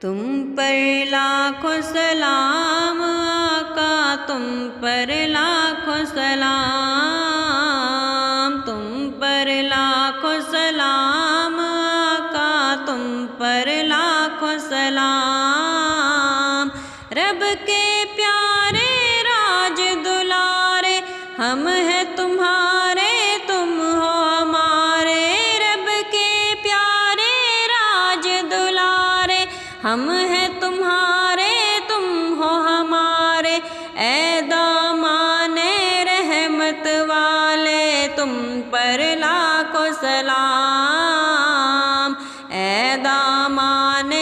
تم پر لاکھوں سلام آقا، تم پر لاکھوں سلام، تم پر لاکھوں سلام آقا، تم پر لاکھوں سلام۔ رب کے پیارے راج دلارے، ہم ہیں تمہارے تم ہو ہمارے، رب کے پیارے راج دلارے، ہم ہیں تمہارے تم ہو ہمارے، اے دامان رحمت والے تم پر لاکھوں سلام، اے دامان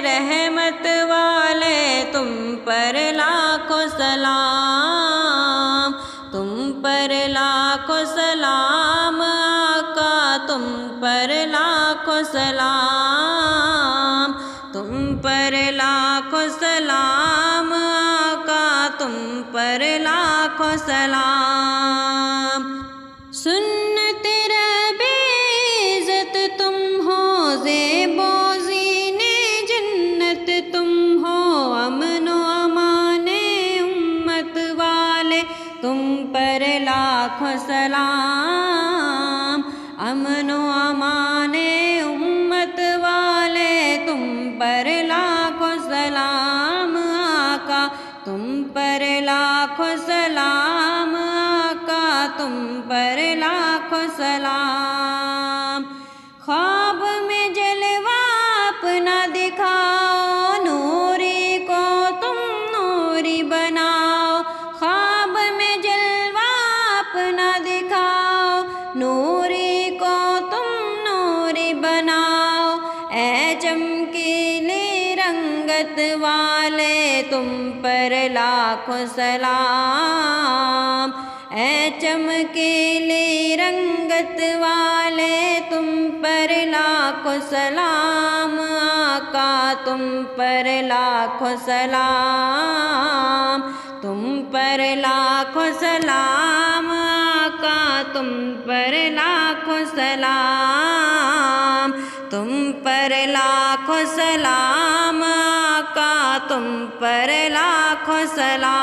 رحمت والے تم پر لاکھوں سلام، تم پر لاکھوں سلام آقا، تم پر لاکھوں سلام، تم پر لاکھوں سلام آقا، تم پر لاکھوں سلام۔ سنت رب عزت تم ہو، زیب و زین جنت تم ہو، امن و امان امت والے تم پر لاکھوں سلام، امن و امان امت والے تم پر لاکھوں سلام آقا، تم پر لاکھوں سلام آقا، تم پر لاکھوں سلام۔ خواب میں جلوہ اپنا دکھاؤ، نوری کو تم نوری بناؤ، خواب میں جلوہ اپنا دکھاؤ، نوری کو تم نوری بناؤ، اے چمکیلی رنگت والے تم پر لاکھوں سلام، اے چمکیلی رنگت والے تم پر لاکھوں سلام آقا، تم پر لاکھوں سلام، تم پر لاکھوں سلام آقا، تم پر لاکھوں سلام، تم پر لاکھوں سلام آقا، تم پر لاکھوں سلام۔